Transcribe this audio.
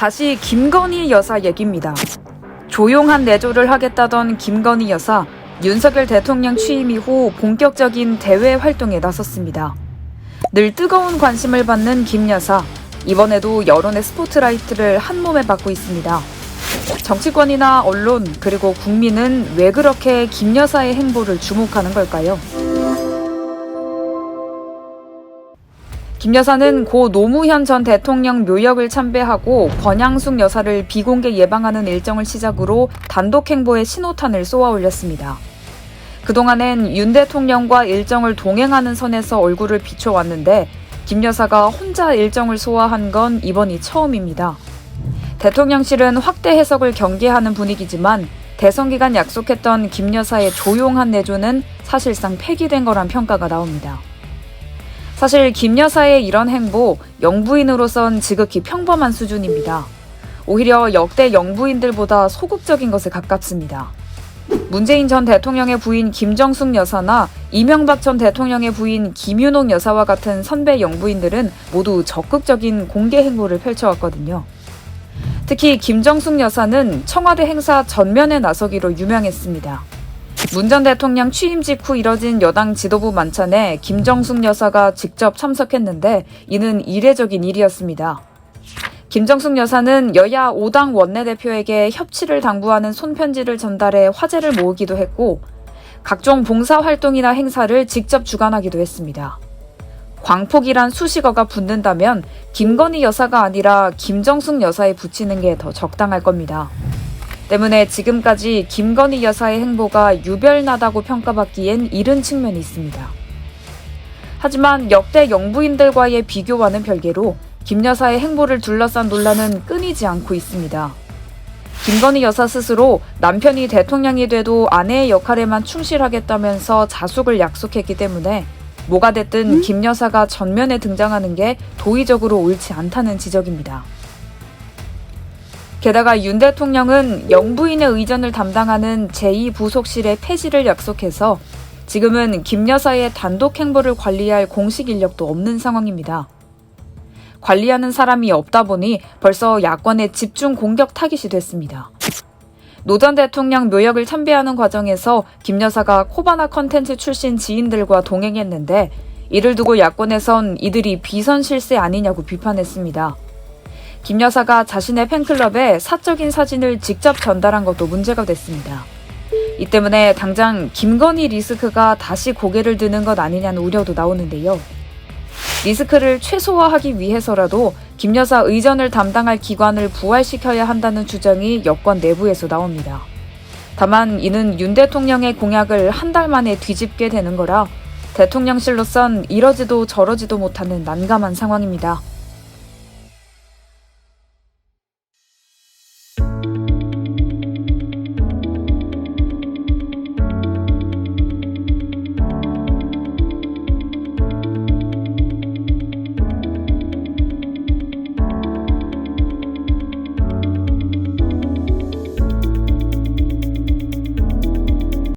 다시 김건희 여사 얘기입니다. 조용한 내조를 하겠다던 김건희 여사, 윤석열 대통령 취임 이후 본격적인 대외 활동에 나섰습니다. 늘 뜨거운 관심을 받는 김 여사, 이번에도 여론의 스포트라이트를 한몸에 받고 있습니다. 정치권이나 언론, 그리고 국민은 왜 그렇게 김 여사의 행보를 주목하는 걸까요? 김 여사는 고 노무현 전 대통령 묘역을 참배하고 권양숙 여사를 비공개 예방하는 일정을 시작으로 단독 행보에 신호탄을 쏘아 올렸습니다. 그동안엔 윤 대통령과 일정을 동행하는 선에서 얼굴을 비춰왔는데 김 여사가 혼자 일정을 소화한 건 이번이 처음입니다. 대통령실은 확대 해석을 경계하는 분위기지만 대선 기간 약속했던 김 여사의 조용한 내조는 사실상 폐기된 거란 평가가 나옵니다. 사실 김 여사의 이런 행보, 영부인으로선 지극히 평범한 수준입니다. 오히려 역대 영부인들보다 소극적인 것에 가깝습니다. 문재인 전 대통령의 부인 김정숙 여사나 이명박 전 대통령의 부인 김윤옥 여사와 같은 선배 영부인들은 모두 적극적인 공개 행보를 펼쳐왔거든요. 특히 김정숙 여사는 청와대 행사 전면에 나서기로 유명했습니다. 문 전 대통령 취임 직후 이뤄진 여당 지도부 만찬에 김정숙 여사가 직접 참석했는데 이는 이례적인 일이었습니다. 김정숙 여사는 여야 5당 원내대표에게 협치를 당부하는 손편지를 전달해 화제를 모으기도 했고 각종 봉사활동이나 행사를 직접 주관하기도 했습니다. 광폭이란 수식어가 붙는다면 김건희 여사가 아니라 김정숙 여사에 붙이는 게 더 적당할 겁니다. 때문에 지금까지 김건희 여사의 행보가 유별나다고 평가받기엔 이른 측면이 있습니다. 하지만 역대 영부인들과의 비교와는 별개로 김 여사의 행보를 둘러싼 논란은 끊이지 않고 있습니다. 김건희 여사 스스로 남편이 대통령이 돼도 아내의 역할에만 충실하겠다면서 자숙을 약속했기 때문에 뭐가 됐든 김 여사가 전면에 등장하는 게 도의적으로 옳지 않다는 지적입니다. 게다가 윤 대통령은 영부인의 의전을 담당하는 제2부속실의 폐지를 약속해서 지금은 김 여사의 단독 행보를 관리할 공식 인력도 없는 상황입니다. 관리하는 사람이 없다 보니 벌써 야권의 집중 공격 타깃이 됐습니다. 노 전 대통령 묘역을 참배하는 과정에서 김 여사가 코바나 컨텐츠 출신 지인들과 동행했는데 이를 두고 야권에선 이들이 비선 실세 아니냐고 비판했습니다. 김 여사가 자신의 팬클럽에 사적인 사진을 직접 전달한 것도 문제가 됐습니다. 이 때문에 당장 김건희 리스크가 다시 고개를 드는 것 아니냐는 우려도 나오는데요. 리스크를 최소화하기 위해서라도 김 여사 의전을 담당할 기관을 부활시켜야 한다는 주장이 여권 내부에서 나옵니다. 다만 이는 윤 대통령의 공약을 한 달 만에 뒤집게 되는 거라 대통령실로선 이러지도 저러지도 못하는 난감한 상황입니다.